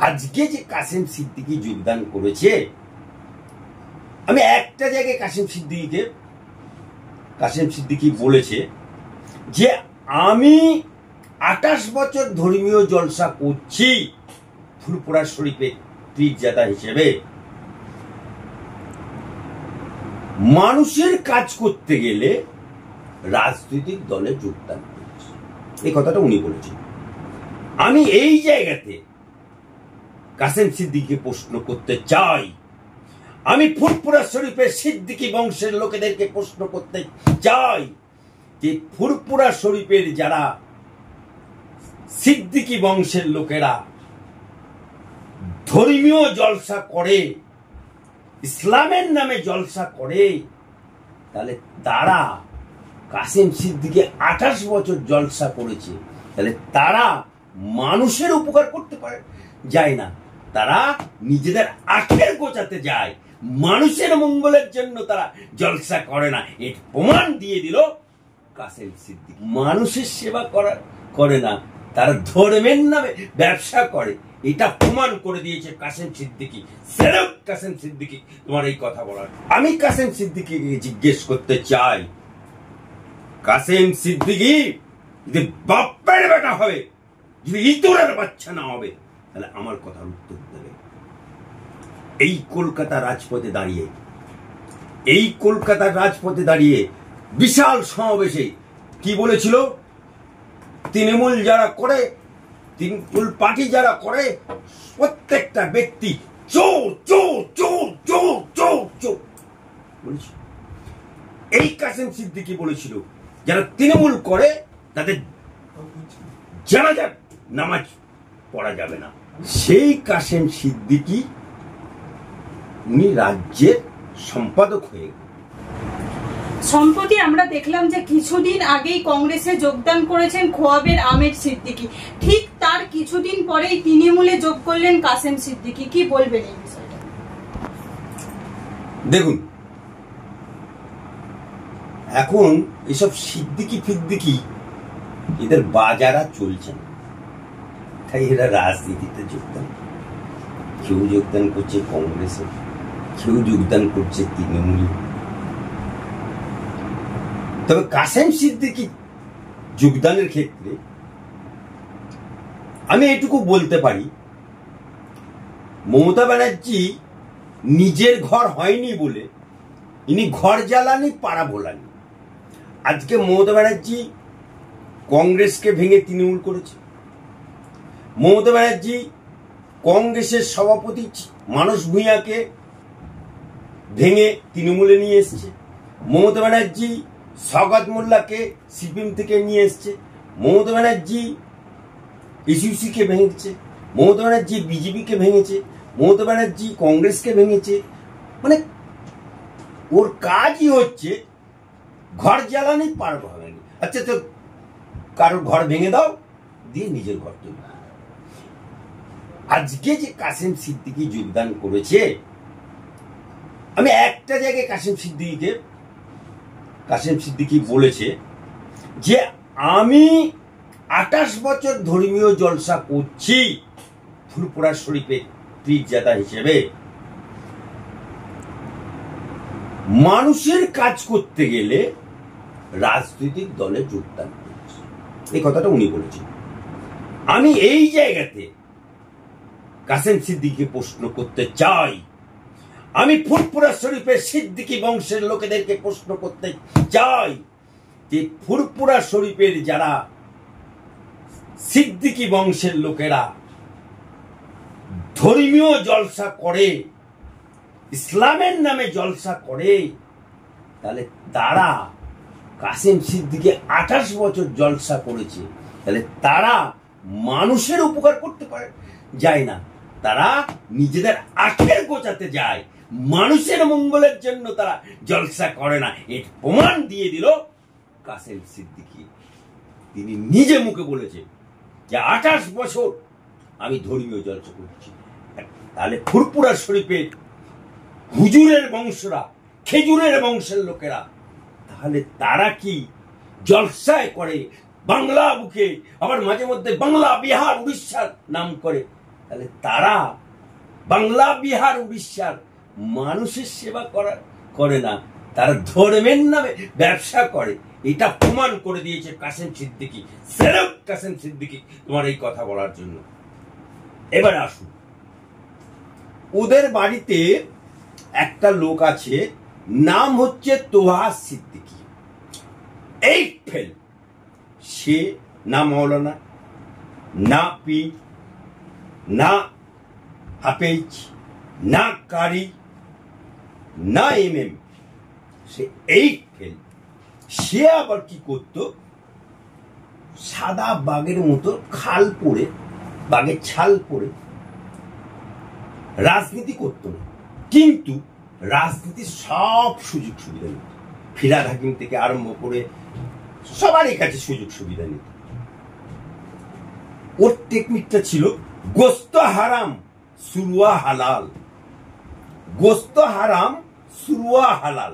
আজকে যে কাসেম সিদ্দিকী যোগদান করেছে, আমি একটা জায়গায় কাসেম সিদ্দিকী বলেছে যে আমি 28 বছর ধর্মীয় জলসা করছি ফুরফুরা শরীফে পীরজাদা হিসেবে। মানুষের কাজ করতে গেলে রাজনৈতিক দলে যোগদান করছি, এই কথাটা উনি বলেছেন। আমি এই জায়গাতে কাসেম সিদ্দিকীকে প্রশ্ন করতে চাই, আমি ফুরফুরা শরীফের সিদ্দিকী বংশের লোকেদেরকে প্রশ্ন করতে চাই যে ফুরফুরা শরীফের যারা সিদ্দিকী বংশের লোকেরা ধর্মীয় জলসা করে, ইসলামের নামে জলসা করে, তাহলে তারা কাসেম সিদ্দিকী 28 বছর জলসা করেছে, তাহলে তারা মানুষের উপকার করতে পারে যায় না, তারা নিজেদের আখের গোছাতে যায়, মানুষের মঙ্গলের জন্য তারা জলসা করে না। এর প্রমাণ দিয়ে দিল কাসেম সিদ্দিকী। মানুষের সেবা করে না, তারা ধর্মের নামে ব্যবসা করে, এটা প্রমাণ করে দিয়েছে কাসেম সিদ্দিকী। সেলুট কাসেম সিদ্দিকী, তোমার এই কথা বলার। আমি কাসেম সিদ্দিকীকে জিজ্ঞেস করতে চাই, কাসেম সিদ্দিকী যদি বাপের বেটা হবে, যদি ইঁদুরের বাচ্চা না হবে, তাহলে আমার কথার উত্তর দেবে। এই কলকাতার রাজপথে দাঁড়িয়ে বিশাল সমাবেশে কি বলেছিল? তৃণমূল যারা করে, তৃণমূল পার্টি যারা করে, প্রত্যেকটা ব্যক্তি চোর চোর চোর চোর চোর চোর বলেছিল। এই কাসেম সিদ্দিকী বলেছিল যারা তৃণমূল করে তাদের জানাজার নামাজ পড়া যাবে না। সেই কাসেম সিদ্দিকী উনি রাজ্যের সম্পাদক হয়ে গেলেন। সম্প্রতি আমরা দেখলাম যে কিছুদিন আগেই কংগ্রেসে যোগদান করেছেন খোয়াবের আহমেদ সিদ্দিকী, ঠিক তার কিছুদিন পরেই তৃণমূলে যোগ করলেন কাসেম সিদ্দিকী। কি বলবেন এই বিষয়টা? দেখুন, এখন এসব সিদ্দিকী এদের বাজারা চলছে না, তাই এরা রাজনীতিতে যোগদান, কেউ যোগদান করছে কংগ্রেসে, কেউ যোগদান করছে তৃণমূলে। তবে কাসেম সিদ্দিকী যোগদানের ক্ষেত্রে আমি এটুকু বলতে পারি, মমতা ব্যানার্জি নিজের ঘর হয়নি বলে ইনি ঘর জ্বালানি পাড়া ভোলানি। আজকে মমতা ব্যানার্জি কংগ্রেসকে ভেঙে তৃণমূল করেছে, মমতা ব্যানার্জি কংগ্রেসের সভাপতি মানস ভূঁইয়াকে ভেঙে তৃণমূলে নিয়ে এসছে, মমতা ব্যানার্জি স্বাগত মোল্লাকে সিপিএম থেকে নিয়ে এসছে, মমতা ব্যানার্জি এসইউসিকে ভেঙেছে, মমতা ব্যানার্জি বিজেপিকে ভেঙেছে, মমতা ব্যানার্জি কংগ্রেসকে ভেঙেছে। মানে ওর কাজই হচ্ছে ঘর জ্বালানি পার ভাঙানি। আচ্ছা, তো কারোর ঘর ভেঙে দাও, দিয়ে নিজের ঘর তৈরি। আজকে যে কাসেম সিদ্দিকী যোগদান করেছে, আমি একটা জায়গায় কাসেম সিদ্দিকী বলেছে যে আমি 28 বছর ধর্মীয় জলসা করছি ফুরফুরা শরীফে পীরজাদা হিসেবে। মানুষের কাজ করতে গেলে রাজনৈতিক দলে যোগদান করছি, এই কথাটা উনি বলেছেন। আমি এই জায়গাতে কাসেম সিদ্দিকীকে প্রশ্ন করতে চাই, আমি ফুরফুরা শরীফের সিদ্দিকী বংশের লোকেদেরকে প্রশ্ন করতে চাই যে ফুরফুরা শরীফের যারা সিদ্দিকী বংশের লোকেরা ধর্মীয় জলসা করে, ইসলামের নামে জলসা করে, তাহলে তারা কাসেম সিদ্দিকী 28 বছর জলসা করেছে, তাহলে তারা মানুষের উপকার করতে পারে যায় না, তারা নিজেদের আখের গোছাতে যায়, মানুষের মঙ্গলের জন্য তারা জলসা করে না। এর প্রমাণ দিয়ে দিল কাসেম সিদ্দিকী। তিনি নিজে মুখে বলেছে যে 28 বছর আমি ধর্মীয় জলসা করছি। তাহলে ফুরফুরা শরীফের হুজুরের বংশরা, খেজুরের বংশের লোকেরা, তাহলে তারা কি জলসায় করে বাংলা বুকে, আবার মাঝে মধ্যে বাংলা, বিহার, উড়িষ্যার নাম করে, তাহলে তারা বাংলা, বিহার, উড়িষ্যার মানুষের সেবা করে না, তারা ধর্মের নামে ব্যবসা করে। এটা প্রমাণ করে দিয়েছে কাসেম সিদ্দিকী। সেলফ কাসেম সিদ্দিকী তোমার এই কথা বলার জন্য। এবার আসুন, ওদের বাড়িতে একটা লোক আছে, নাম হচ্ছে তোহা সিদ্দিকী। এই ফেল, সে না মৌলানা, না পীর, না হাফেজ, না কারি, না এমএম, সে এই ফেল। সে আবার কি করত, সাদা বাঘের মতো খাল পরে, বাঘের ছাল পরে রাজনীতি করত না, কিন্তু রাজনীতির সব সুযোগ সুবিধা নিত। ফিরাদ হাকিম থেকে আরম্ভ করে সবারই কাছে সুযোগ সুবিধা নিত। ওর টেকনিকটা ছিল গোস্ত হারাম সুরুয়া হালাল, গোস্ত হারাম সুরুয়া হালাল,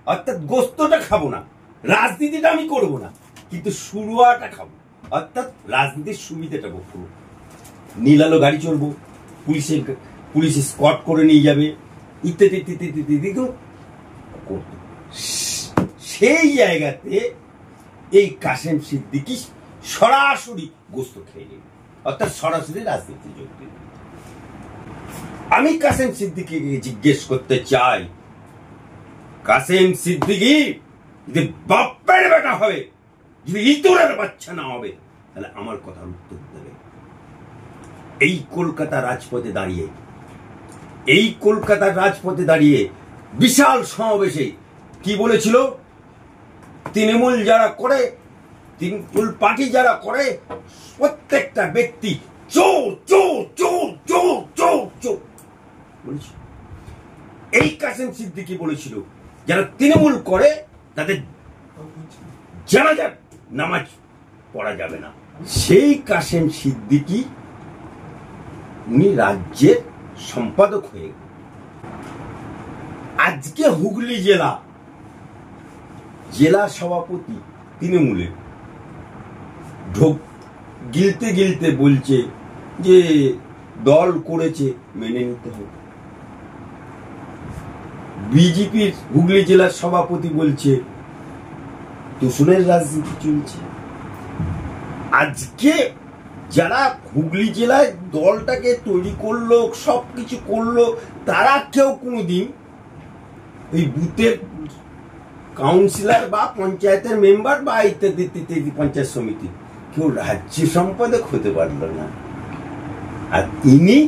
অর্থাৎ গোস্তটা খাবো না, রাজনীতিটা আমি করব না, কিন্তু সুরুয়াটা খাবো, অর্থাৎ রাজনীতির সুবিধাটা ভোগ করবো। নীল আলো গাড়ি চলবো, পুলিশ স্কট করে নিয়ে যাবে, ইত্যাদি ইত্যাদি ইত্যাদি করত। সেই জায়গাতে এই কাসেম সিদ্দিকী সরাসরি গোস্ত খেয়ে নেবে, অর্থাৎ সরাসরি রাজনীতি যোগ দেবে। আমি কাসেম সিদ্দিকীকে জিজ্ঞেস করতে চাই, কাসেম সিদ্দিকী যদি বাপ্পের বেটা হবে, যদি ইতরের বাচ্চা না হবে, তাহলে আমার কথার উত্তর দেবে। এই কলকাতা রাজপথে দাঁড়িয়ে, এই কলকাতার রাজপথে দাঁড়িয়ে বিশাল সমাবেশে কি বলেছিল, তৃণমূল যারা করে, তৃণমূল পার্টি যারা করে, প্রত্যেকটা ব্যক্তি চোর চোর চোর চোর চোর চোর বলেছিল। এই কাসেম সিদ্দিকী বলেছিল, যারা তৃণমূল করে তাদের জানাজার নামাজ পড়া যাবে না। সেই কাসেম সিদ্দিকী উনি রাজ্যের সম্পাদক হয়ে গেলেন। আজকে হুগলি জেলা সভাপতি তৃণমূলের গিলতে গিলতে বলছে যে দল করেছে, মেনে নিতে হবে। বিজেপির হুগলি জেলার সভাপতি বলছে তুষণের রাজনীতি চলছে। আজকে যারা হুগলি জেলায় দলটাকে তৈরি করলো, সবকিছু করলো, তারা কেউ কোনোদিন এই বুথের কাউন্সিলর বা পঞ্চায়েতের মেম্বার বা ইত্যাদি ইত্যাদি পঞ্চায়েত সমিতি কেউ রাজ্য সম্পাদক হতে পারল না। আর তিনি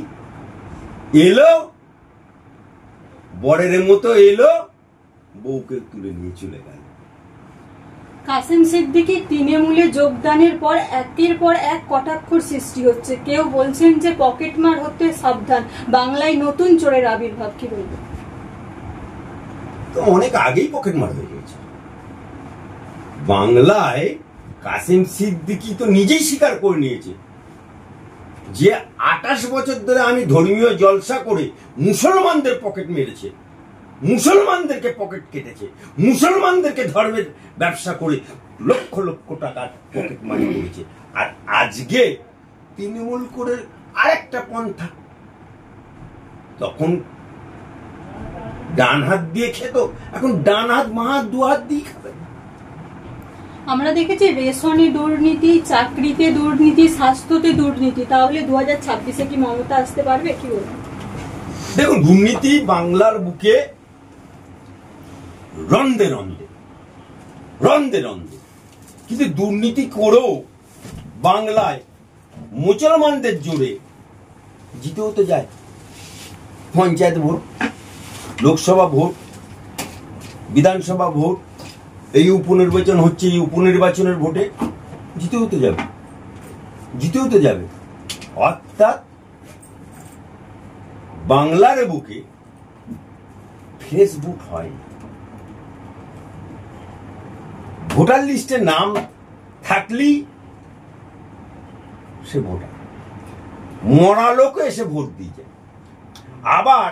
এলো, বরের মতো এলো, বউকে তুলে নিয়ে চলে গেল। কাসেম সিদ্দিকী তৃণমূলে যোগদানের পর একের পর এক কটাক্ষর সৃষ্টি হচ্ছে। কেউ বলছেন যে পকেটমার হতে সাবধান, বাংলায় নতুন চোরের আবির্ভাব। কি বলবো? তো অনেক আগেই পকেটমার হয়ে গেছে বাংলায়। কাসেম সিদ্দিকী তো নিজেই স্বীকার করে নিয়েছে যে 28 বছর ধরে আমি ধর্মীয় জলসা করে মুসলমানদের পকেট মেরেছে, মুসলমানদেরকে পকেট কেটেছে, মুসলমানদেরকে ধর্মের ব্যবসা করে লক্ষ লক্ষ টাকার পকেট মারি করেছে। আর আজকে তৃণমূল করে আরেকটা পন্থা, তখন ডান হাত দিয়ে খেত, এখন ডান হাত মা হাত দু হাত দিয়ে খাবে। আমরা দেখেছি রেশনে দুর্নীতি, চাকরিতে দুর্নীতি, স্বাস্থ্যতে দুর্নীতি। তাহলে 2026-এ কি মমতা আসতে পারবে? কি বলবেন? দেখুন, দুর্নীতি বাংলার বুকে রন্ধে রন্ধে রন্ধে রন্ধে, কিন্তু দুর্নীতি করেও বাংলায় মুসলমানদের জোরে জিতেও তো যায়। পঞ্চায়েত ভোট, লোকসভা ভোট, বিধানসভা ভোট, এই উপনির্বাচন হচ্ছে, এই উপনির্বাচনের ভোটে জিতেও তো যাবে, জিতেও তো যাবে। অর্থাৎ বাংলার বুকে ফ্রেশ ভোট হয়। ভোটার লিস্টে নাম থাকলেই সে ভোটার, মরা লোকও এসে ভোট দিয়ে যায়। আবার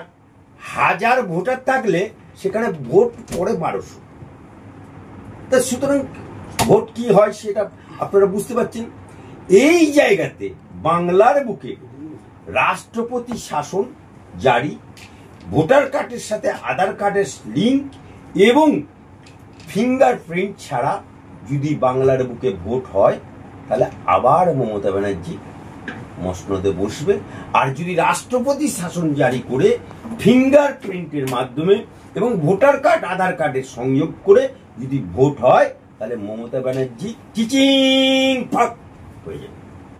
1000 ভোটার থাকলে সেখানে ভোট পড়ে 1200। তা সুতরাং ভোট কি হয় সেটা আপনারা বুঝতে পারছেন। এই জায়গাতে বাংলার বুকে রাষ্ট্রপতি শাসন জারি, ভোটার কার্ডের সাথে আধার কার্ডের লিঙ্ক এবং ফিঙ্গারপ্রিন্ট ছাড়া যদি বাংলার বুকে ভোট হয় তাহলে আবার মমতা ব্যানার্জি মসনদে বসবে। আর যদি রাষ্ট্রপতি শাসন জারি করে ফিঙ্গারপ্রিন্টের মাধ্যমে এবং ভোটার কার্ড আধার কার্ডের সংযোগ করে যদি ভোট হয় তাহলে মমতা ব্যানার্জি চিচিং ফাক হয়ে যাবে।